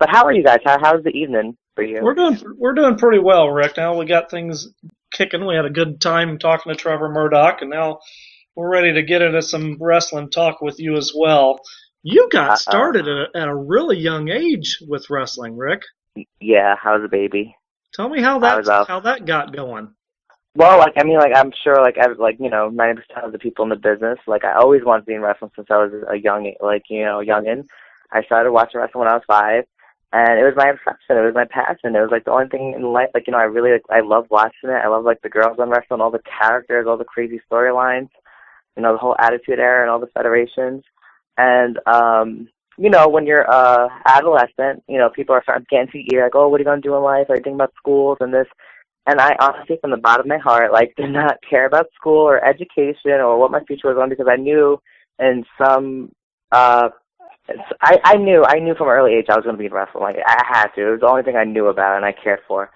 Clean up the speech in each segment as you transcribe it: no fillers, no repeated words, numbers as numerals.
But how are you guys? How's the evening for you? We're doing pretty well, Rick. Now we got things kicking. We had a good time talking to Trevor Murdoch, and now we're ready to get into some wrestling talk with you as well. You got started at a really young age with wrestling, Rick. Yeah, I was a baby. Tell me how that got going. Well, like, I mean, like, I'm sure, like, 90% of the people in the business, like, I always wanted to be in wrestling since I was a youngin'. I started watching wrestling when I was 5, and it was my obsession. It was my passion. It was, like, the only thing in life, like, I really, like, I love watching it. I love, like, the girls on wrestling, all the characters, all the crazy storylines, the whole Attitude Era and all the federations. And, when you're adolescent, people are starting to get into your ear, like, oh, what are you going to do in life? Are you thinking about schools and this? And I honestly, from the bottom of my heart, like, did not care about school or education or what my future was on, because I knew in some, I knew from an early age I was going to be in wrestling. Like, I had to. It was the only thing I knew about and I cared for.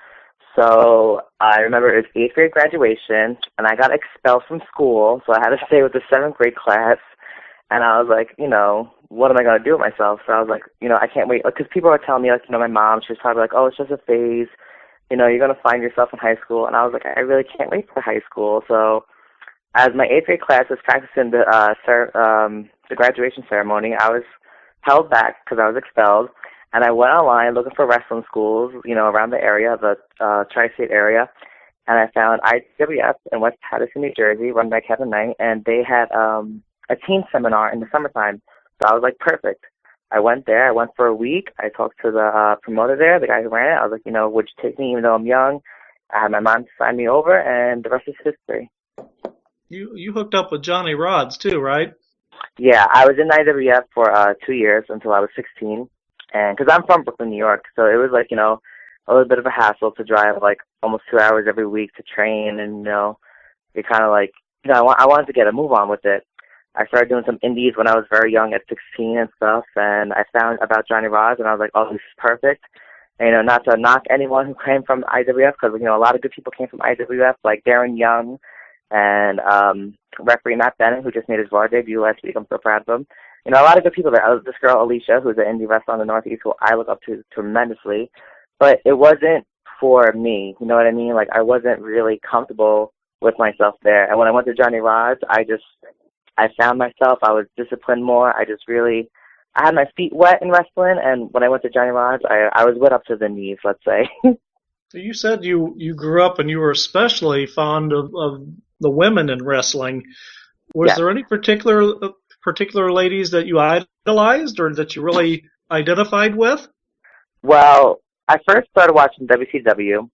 So I remember it was 8th grade graduation, and I got expelled from school, so I had to stay with the 7th grade class. And I was like, what am I going to do with myself? So I was like, I can't wait. Because people were telling me, like, my mom, she was probably like, oh, it's just a phase. You're going to find yourself in high school. And I was like, I really can't wait for high school. So as my 8th grade class was practicing the graduation ceremony, I was held back because I was expelled. And I went online looking for wrestling schools, around the area, the tri-state area. And I found IWF in West Paterson, New Jersey, run by Kevin Knight. And they had a teen seminar in the summertime. So I was like, perfect. I went there. I went for a week. I talked to the promoter there, the guy who ran it. I was like, would you take me even though I'm young? I had my mom sign me over, and the rest is history. You hooked up with Johnny Rods too, right? Yeah, I was in IWF for 2 years until I was 16. And because I'm from Brooklyn, New York, so it was like, a little bit of a hassle to drive like almost 2 hours every week to train. And, it kind of like, I wanted to get a move on with it. I started doing some indies when I was very young at 16 and stuff, and I found about Johnny Rods, and I was like, oh, this is perfect. And, not to knock anyone who came from IWF, because, a lot of good people came from IWF, like Darren Young and referee Matt Bennett, who just made his Raw debut last week. I'm so proud of him. A lot of good people there. This girl, Alicia, who's an indie wrestler in the Northeast, who I look up to tremendously. But it wasn't for me, you know what I mean? Like, I wasn't really comfortable with myself there. And when I went to Johnny Rods, I found myself. I was disciplined more. I had my feet wet in wrestling, and when I went to Johnny Rods, I was wet up to the knees, let's say. So you said you grew up and you were especially fond of the women in wrestling. Was there any particular ladies that you idolized or that you really identified with? Well, I first started watching WCW,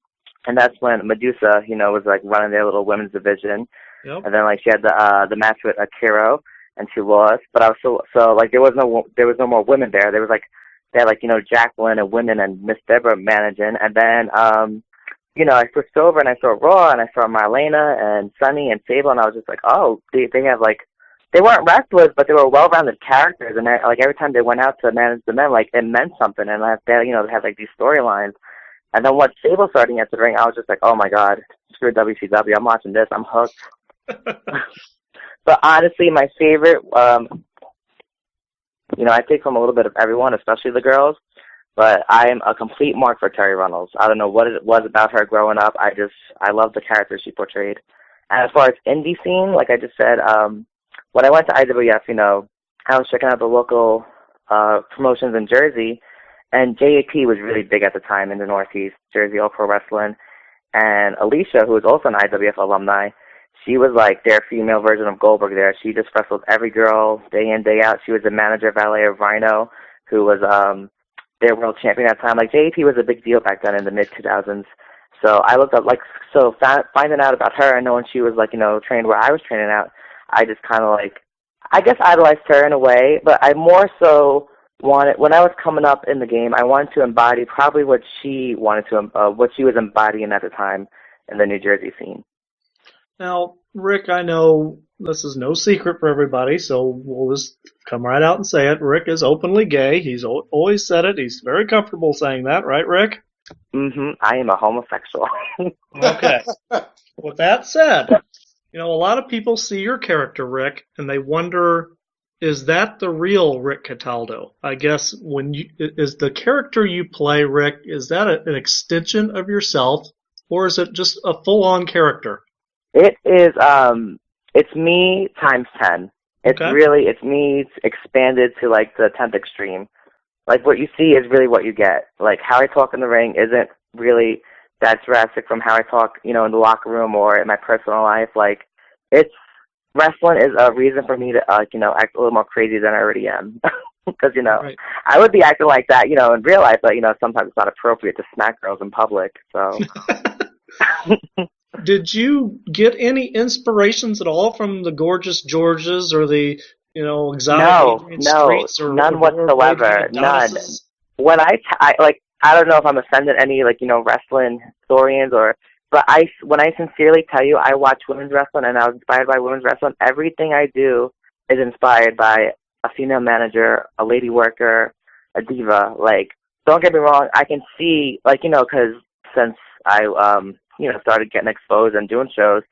and that's when Medusa, was like running their little women's division. Yep. And then like she had the match with Akira, and she lost. But I was so like there was no more women there. There was like they had Jacqueline and women and Miss Deborah managing. And then I switched over and I saw Raw and I saw Marlena and Sunny and Sable, and I was just like, oh, they have like they weren't wrestlers, but they were well-rounded characters. And like every time they went out to manage the men, like it meant something. And they had like these storylines. And then once Sable started into the ring, I was just like, oh my God, screw WCW. I'm watching this. I'm hooked. But honestly, my favorite, I take from a little bit of everyone, especially the girls, but I am a complete mark for Terry Runnels. I don't know what it was about her growing up. I love the character she portrayed. And as far as indie scene, like I just said, when I went to IWF, I was checking out the local promotions in Jersey, and JAP was really big at the time in the Northeast, Jersey All Pro Wrestling. And Alicia, who was also an IWF alumni, she was like their female version of Goldberg there. She just wrestled every girl day in, day out. She was the manager valet of Rhino, who was their world champion at the time. Like, JAP was a big deal back then in the mid-2000s. So I looked up, finding out about her and knowing she was, trained where I was training out, I just kind of, I guess idolized her in a way. But I more so wanted, when I was coming up in the game, I wanted to embody probably what she wanted to, what she was embodying at the time in the New Jersey scene. Now, Rick, I know this is no secret for everybody, so we'll just come right out and say it. Rick is openly gay. He's always said it. He's very comfortable saying that, right, Rick? Mm-hmm. I am a homosexual. Okay. With that said, a lot of people see your character, Rick, and they wonder is that the real Rick Cataldo? I guess is the character you play, Rick, is that an extension of yourself, or is it just a full-on character? It is. It's me times 10. It's me expanded to like the 10th extreme. Like what you see is really what you get. Like how I talk in the ring isn't really that drastic from how I talk, in the locker room or in my personal life. Like wrestling is a reason for me to, act a little more crazy than I already am. Because, Right. I would be acting like that, in real life, but, sometimes it's not appropriate to smack girls in public, so. Did you get any inspirations at all from the Gorgeous Georges or the, exotic Adrian Streets or none whatsoever, none. When I don't know if I'm offending any, wrestling historians but when I sincerely tell you I watch women's wrestling and I was inspired by women's wrestling, everything I do is inspired by a female manager, a lady worker, a diva. Like, don't get me wrong, I can see, because since I, started getting exposed and doing shows,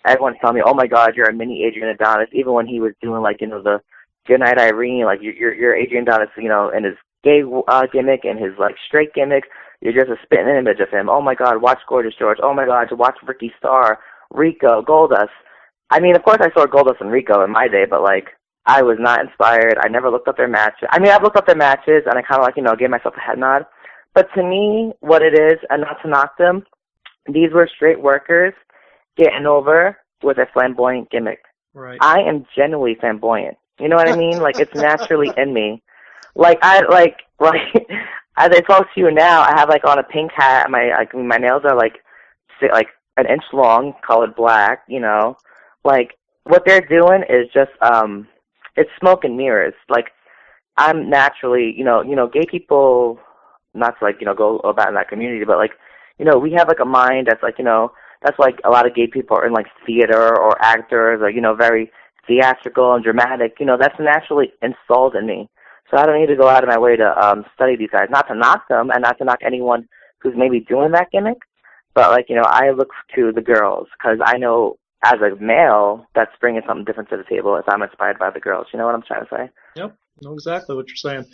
everyone's telling me, oh my God, you're a mini Adrian Adonis, even when he was doing, the Goodnight Irene, you're Adrian Adonis, in his gay gimmick and his, straight gimmick. You're just a spitting image of him. Oh my God, watch Gorgeous George. Oh my God, to watch Ricky Starr, Rico, Goldust. I mean, of course I saw Goldust and Rico in my day, but, I was not inspired. I never looked up their matches. I mean, I've looked up their matches, and I kind of, gave myself a head nod. But to me, what it is, and not to knock them, these were straight workers getting over with a flamboyant gimmick. Right. I am genuinely flamboyant. You know what I mean? It's naturally in me. As I talk to you now, I have on a pink hat. My nails are an inch long, colored black. What they're doing is just it's smoke and mirrors. I'm naturally, gay people, not to go about in that community, but we have a mind that's that's a lot of gay people are in theater or actors or very theatrical and dramatic. That's naturally installed in me. So I don't need to go out of my way to study these guys. Not to knock them and not to knock anyone who's maybe doing that gimmick, but I look to the girls because I know as a male that's bringing something different to the table if I'm inspired by the girls. You know what I'm trying to say? Yep, I know exactly what you're saying.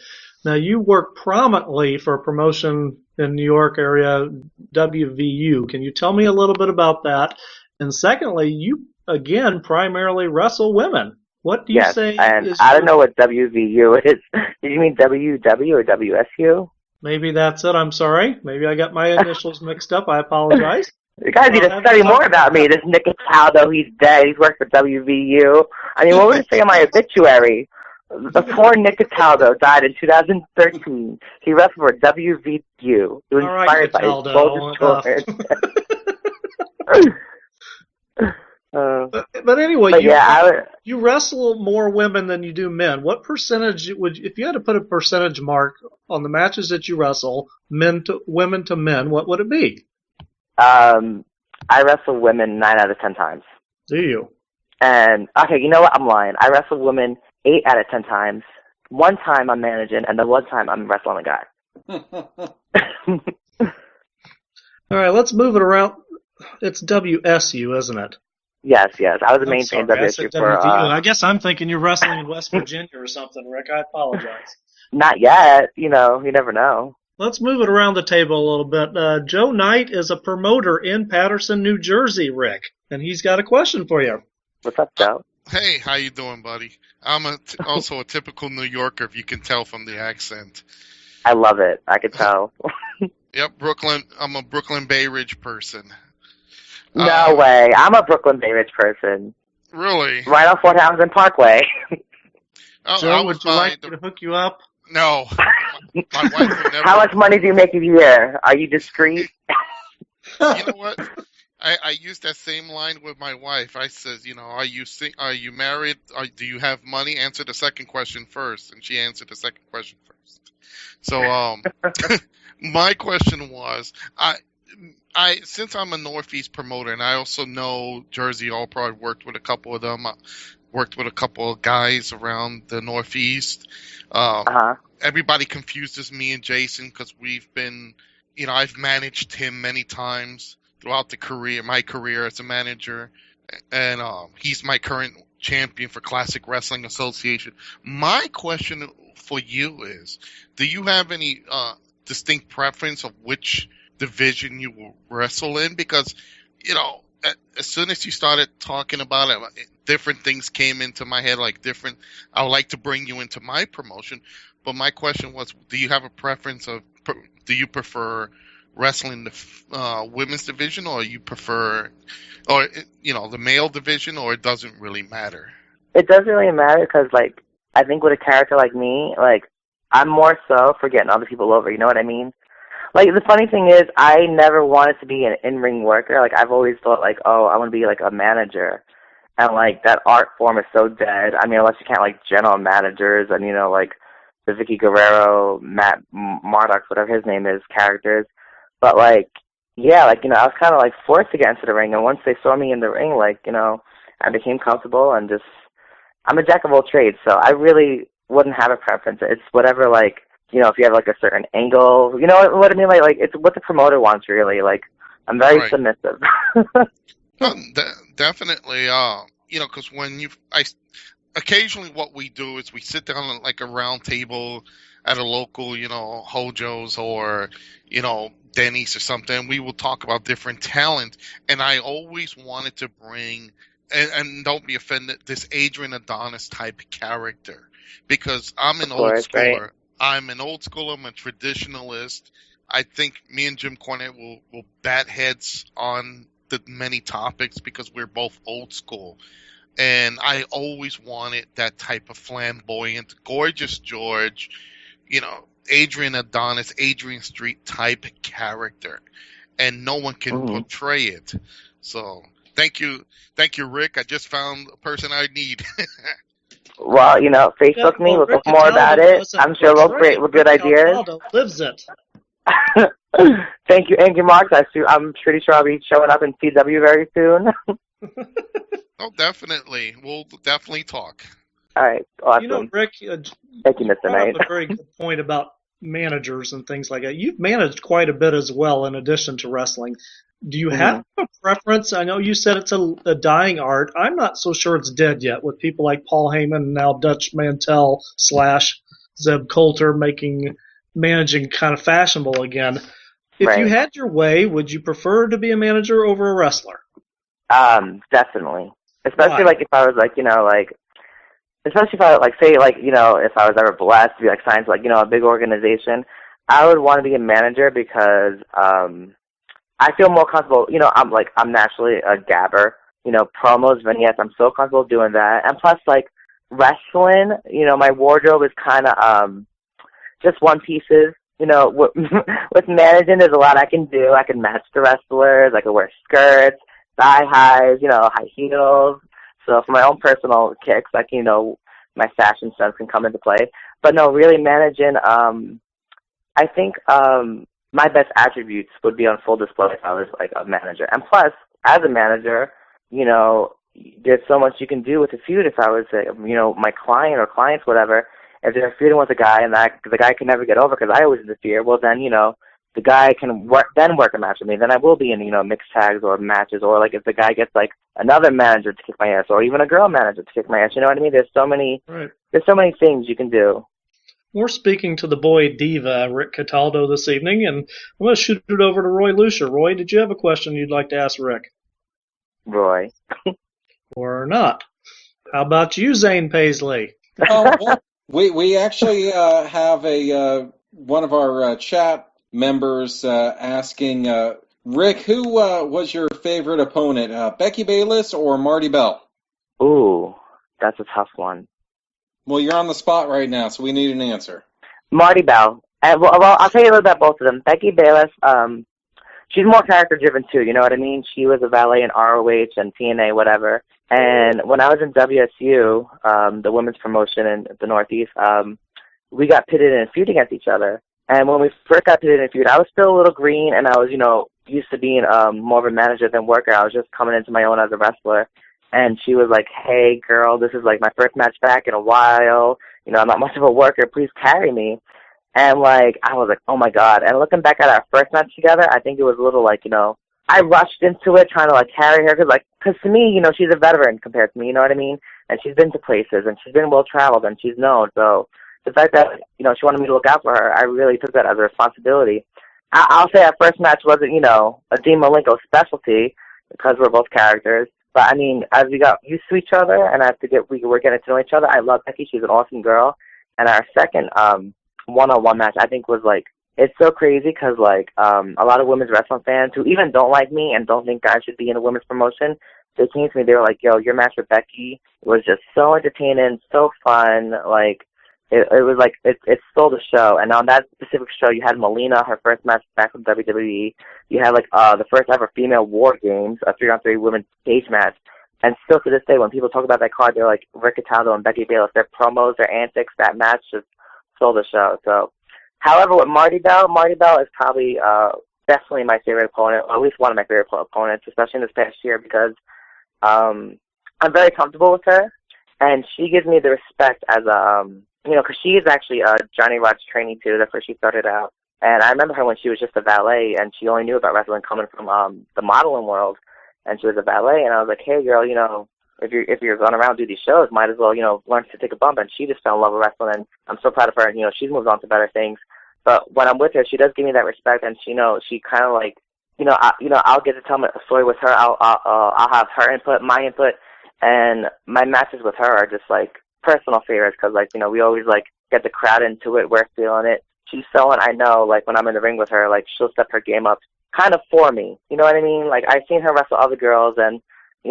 Now you work prominently for a promotion in New York area, WVU. Can you tell me a little bit about that? And secondly, you again primarily wrestle women. What do you say? And I don't know what WVU is. Did you mean WW or WSU? Maybe that's it. I'm sorry. Maybe I got my initials mixed up. I apologize. You guys need to study more about me. This Nick Cataldo, he's dead. He's worked for WVU. I mean, what would it say on my obituary? The poor Nick Cataldo died in 2013. He wrestled for WVU. He was inspired by his Golden But anyway, you wrestle more women than you do men. What percentage if you had to put a percentage mark on the matches that you wrestle, women to men, what would it be? I wrestle women 9 out of 10 times. Do you? And okay, you know what? I'm lying. I wrestle women 8 out of 10 times. One time I'm managing, and the one time I'm wrestling a guy. All right, let's move it around. It's WSU, isn't it? Yes. I was a maintained WSU for. I guess I'm thinking you're wrestling in West Virginia or something, Rick. I apologize. Not yet. You never know. Let's move it around the table a little bit. Joe Knight is a promoter in Paterson, New Jersey, Rick, and he's got a question for you. What's up, Joe? Hey, how you doing, buddy? I'm also a typical New Yorker, if you can tell from the accent. I love it. I could tell. Yep, Brooklyn. I'm a Brooklyn Bay Ridge person. No way. I'm a Brooklyn Bay Ridge person. Really? Right on Fort Hamilton Parkway. Joe, would you like me to hook you up? No. My wife would never. How much money do you make a year? Are you discreet? You know what? I used that same line with my wife. I says, are you married? Do you have money? Answer the second question first. And she answered the second question first. So, my question was, since I'm a Northeast promoter and I also know Jersey All Pro, I worked with a couple of them. Worked with a couple of guys around the Northeast. Everybody confuses me and Jason because we've been, I've managed him many times throughout my career as a manager, and he's my current champion for Classic Wrestling Association. My question for you is, do you have any distinct preference of which division you will wrestle in? Because, as soon as you started talking about it, different things came into my head, I would like to bring you into my promotion. But my question was, do you have a preference do you prefer wrestling the women's division, or you prefer, the male division, or it doesn't really matter? It doesn't really matter because, I think with a character like me, I'm more so for getting other people over, you know what I mean? The funny thing is, I never wanted to be an in-ring worker. I've always thought, oh, I want to be, a manager. And, that art form is so dead. I mean, unless you count, general managers and, the Vicky Guerrero, Matt Murdock, whatever his name is, characters. But, I was kind of, forced to get into the ring. And once they saw me in the ring, I became comfortable and just, I'm a jack of all trades. So I really wouldn't have a preference. It's whatever, if you have, a certain angle. You know what I mean? It's what the promoter wants, really. I'm very submissive. Definitely. Because occasionally what we do is we sit down on a round table at a local, Hojo's or, Denny's or something. We will talk about different talent. And I always wanted to bring, and don't be offended, this Adrian Adonis type character. Because I'm an old schooler. Right. I'm an old schooler. I'm a traditionalist. I think me and Jim Cornette will bat heads on the many topics because we're both old school. And I always wanted that type of flamboyant, gorgeous George, Adrian Adonis, Adrian Street type character. And no one can portray it. So thank you, Rick. I just found a person I need. Well, Facebook me. We'll talk more about it. I'm sure we'll create with good ideas. Cataldo lives it. Thank you, AngryMarks. I'm pretty sure I'll be showing up in CW very soon. Oh, definitely. We'll definitely talk. All right. Awesome. Rick, thank you, Mr. Knight. A very good point about managers and things like that. You've managed quite a bit as well in addition to wrestling. Do you have a preference? I know you said it's a dying art. I'm not so sure it's dead yet with people like Paul Heyman and now Dutch Mantell / Zeb Coulter managing kind of fashionable again. If you had your way, would you prefer to be a manager over a wrestler? Definitely. Especially if I was especially if I say if I was ever blessed to be signed to a big organization, I would want to be a manager because I feel more comfortable. I'm naturally a gabber. Promos, vignettes. I'm so comfortable doing that. And plus, wrestling, my wardrobe is kind of just one pieces. With managing, there's a lot I can do. I can match the wrestlers. I can wear skirts, thigh highs, high heels. So for my own personal kicks, my fashion sense can come into play. But no, really managing, I think my best attributes would be on full display if I was a manager. And plus, as a manager, there's so much you can do with a feud. If I was, my client or clients, whatever, if they're feuding with a guy and the guy can never get over because I always interfere, well then, the guy can work a match with me. Then I will be in, mixed tags or matches, or if the guy gets another manager to kick my ass, or even a girl manager to kick my ass. You know what I mean? There's so many things you can do. We're speaking to the boy Diva, Rick Cataldo, this evening, and I'm going to shoot it over to Roy Lucia. Roy, did you have a question you'd like to ask Rick? Roy. Or not? How about you, Zane Paisley? Well, we actually have one of our chat members asking, Rick, who was your favorite opponent, Becky Bayless or Marty Bell? Ooh, that's a tough one. Well, you're on the spot right now, so we need an answer. Marty Bell. Well, I'll tell you a little about both of them. Becky Bayless, she's more character-driven, too, you know what I mean? She was a valet in ROH and TNA, whatever. And when I was in WSU, the women's promotion in the Northeast, we got pitted in a feud against each other. And when we first got pitted in a feud, I was still a little green, and I was, used to being more of a manager than worker. I was just coming into my own as a wrestler. And she was like, hey, girl, this is my first match back in a while. I'm not much of a worker. Please carry me. And, I was like, oh, my God. And looking back at our first match together, I think it was a little I rushed into it trying to, carry her because to me, she's a veteran compared to me, you know what I mean? and she's been to places, and she's been well traveled, and she's known. So the fact that she wanted me to look out for her, I really took that as a responsibility. I'll say our first match wasn't a Dean Malenko specialty because we're both characters. But I mean, as we got used to each other, and we were getting to know each other. I love Becky; she's an awesome girl. And our second one-on-one match, I think, was it's so crazy because a lot of women's wrestling fans who even don't like me and don't think guys should be in a women's promotion, they came to me. They were like, "Yo, your match with Becky was just so entertaining, so fun. It was it stole the show." And on that specific show, you had Melina, her first match back from WWE. You had the first ever female War Games, a 3-on-3 women's cage match. And still to this day, when people talk about that card, they're like Rick Cataldo and Becky Bayless. Their promos, their antics, that match just stole the show. So, however, with Marty Bell is probably definitely my favorite opponent, or at least one of my favorite opponents, especially in this past year, because I'm very comfortable with her, and she gives me the respect as a because she is actually Johnny Rod's trainee too. That's where she started out. And I remember her when she was just a valet, and she only knew about wrestling coming from the modeling world. And she was a valet, and I was like, "Hey, girl, if you're going around do these shows, might as well learn to take a bump." And she just fell in love with wrestling, and I'm so proud of her. And she's moved on to better things. But when I'm with her, she does give me that respect, and she kind of I'll get to tell a story with her. I'll have her input, my input, and my matches with her are just personal favorites because we always get the crowd into it. We're feeling it. She's someone I know when I'm in the ring with her, she'll step her game up kind of for me. You know what I mean? I've seen her wrestle other girls, and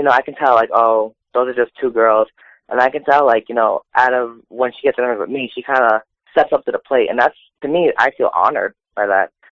I can tell oh, those are just two girls, and I can tell out of when she gets in the ring with me, she kind of steps up to the plate, and that's, to me, I feel honored by that.